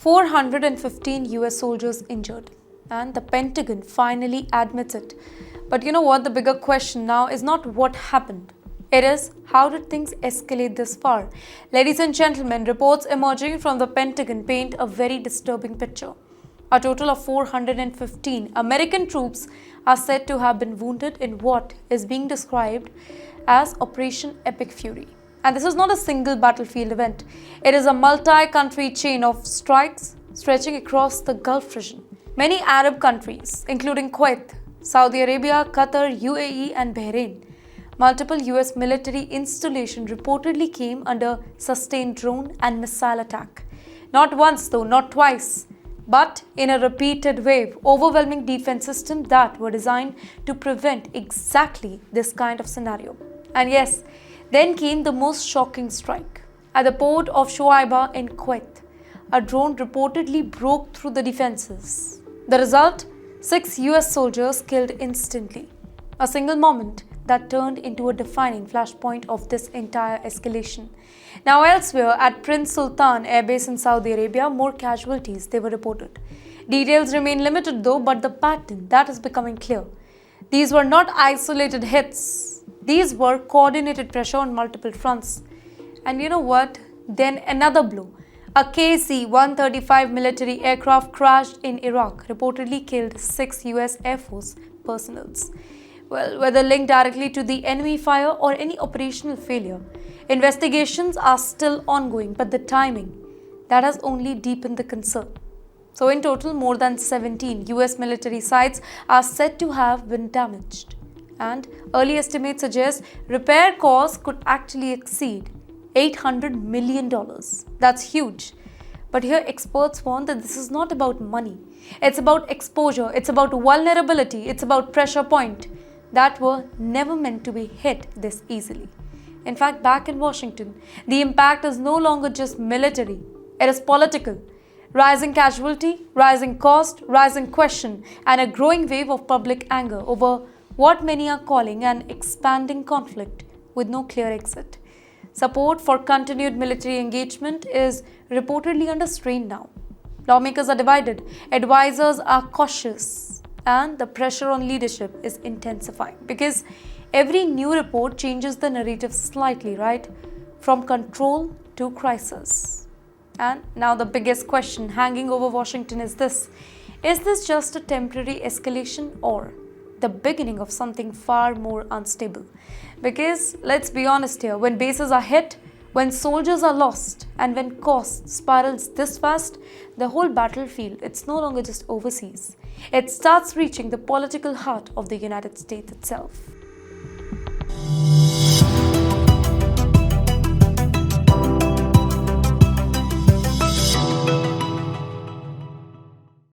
415 US soldiers injured, and the Pentagon finally admits it. But you know what? The bigger question now is not what happened. It is, how did things escalate this far? Ladies and gentlemen, reports emerging from the Pentagon paint a very disturbing picture. A total of 415 American troops are said to have been wounded in what is being described as Operation Epic Fury. And this is not a single battlefield event. It is a multi-country chain of strikes stretching across the Gulf region. Many Arab countries, including Kuwait, Saudi Arabia, Qatar, UAE and Bahrain, multiple US military installations reportedly came under sustained drone and missile attack. Not once though, not twice, but in a repeated wave, overwhelming defense systems that were designed to prevent exactly this kind of scenario. And yes, then came the most shocking strike. At the port of Shuaiba in Kuwait, a drone reportedly broke through the defenses. The result? 6 US soldiers killed instantly. A single moment that turned into a defining flashpoint of this entire escalation. Now elsewhere, at Prince Sultan Air Base in Saudi Arabia, more casualties they were reported. Details remain limited though, but the pattern that is becoming clear. These were not isolated hits. These were coordinated pressure on multiple fronts. And you know what? Then another blow. A KC-135 military aircraft crashed in Iraq, reportedly killed 6 US Air Force personnel. Well, whether linked directly to the enemy fire or any operational failure, investigations are still ongoing, but the timing, that has only deepened the concern. So in total, more than 17 US military sites are said to have been damaged. And early estimates suggest repair costs could actually exceed $800 million. That's huge. But here experts warn that this is not about money. It's about exposure, it's about vulnerability, it's about pressure point that were never meant to be hit this easily. In fact, back in Washington, the impact is no longer just military, it is political. Rising casualty, rising cost, rising question, and a growing wave of public anger over what many are calling an expanding conflict with no clear exit. Support for continued military engagement is reportedly under strain now. Lawmakers are divided, advisors are cautious, and the pressure on leadership is intensifying because every new report changes the narrative slightly, right? From control to crisis. And now the biggest question hanging over Washington is this: is this just a temporary escalation or the beginning of something far more unstable? Because let's be honest here, when bases are hit, when soldiers are lost, and when cost spirals this fast, the whole battlefield, it's no longer just overseas. It starts reaching the political heart of the United States itself.